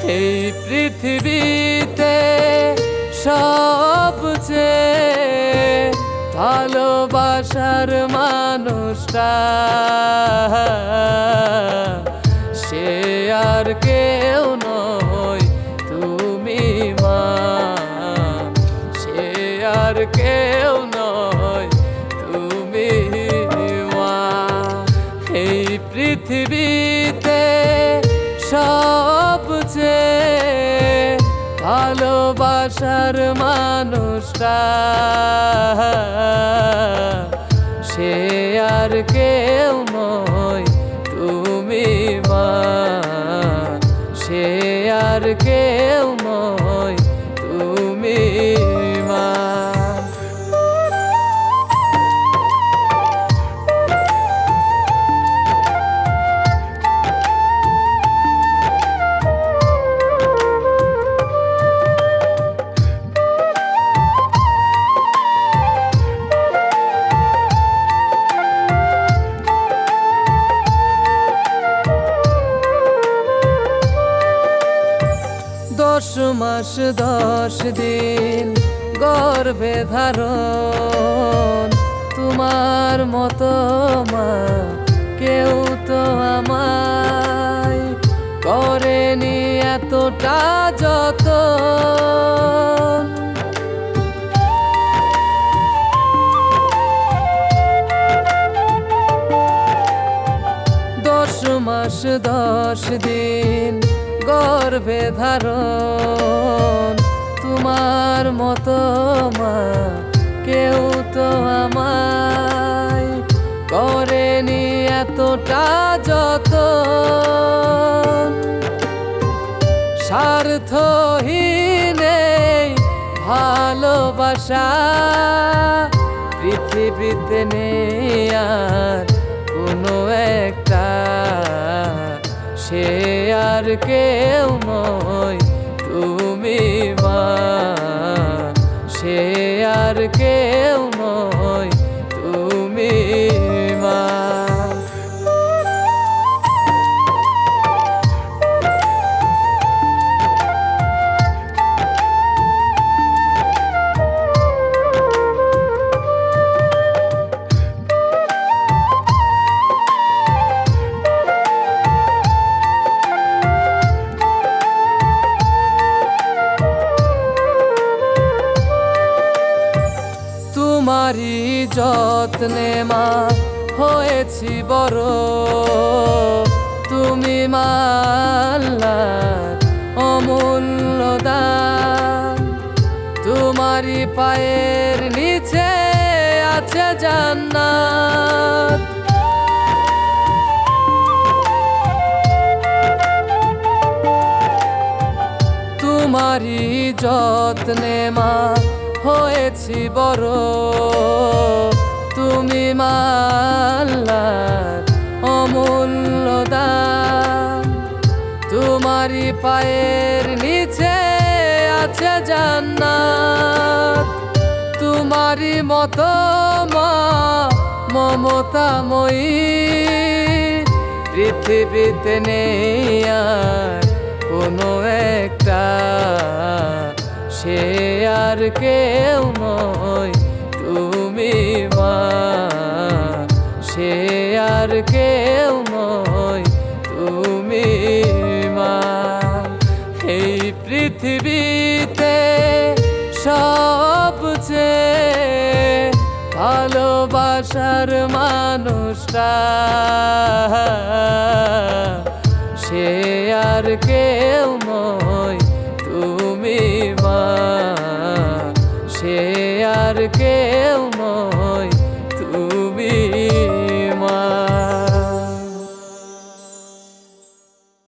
এই পৃথিবীতে সবচেয়ে ভালোবাসার মানুষটা সে আর কেউ নয়, তুমি মা। সে আর কেউ নয়, তুমি মা। এই পৃথিবীতে সবচেয়ে ভালোবাসার মানুষটা সে আর কেউ নয়, তুমি মা। সে আর কেউ নয়, তুমি মা। দশ মাস 10 দিন গর্ভে ধারণ, তোমার মতো মা কেউ তো আমায় করেনি এতটা যতন। 10 মাস 10 দিন গর্ভে ধারণ, তোমার মতো মা কেউ তো আমায় করেনি এতটা যতন। স্বার্থহীন এই ভালোবাসা পৃথিবীতে নেই আর কোনো একটা, সে আর কেউ নয়, তুমি মা। সে আর কেউ নয়, তুমি মা। তোমারই যত্নে মা হয়েছি বড়, তুমি মা আল্লাহর অমূল্য দান। তোমারই পায়ের নিচে আছে জান্নাত। তোমারই যত্নে মা হয়েছি বড়, তুমি মা আল্লাহর অমূল্য দান। তোমারই পায়ের নিচে আছে জান্নাত। তোমারই মতো মা মমতাময়ী পৃথিবীতে নেই আর কোনো একটা, সে আর কেউ নয়, তুমি মা। সে আর কেউ নয়, তুমি মা। এই পৃথিবীতে সবচেয়ে ভালোবাসার মানুষটা সে আর কেউ নয়,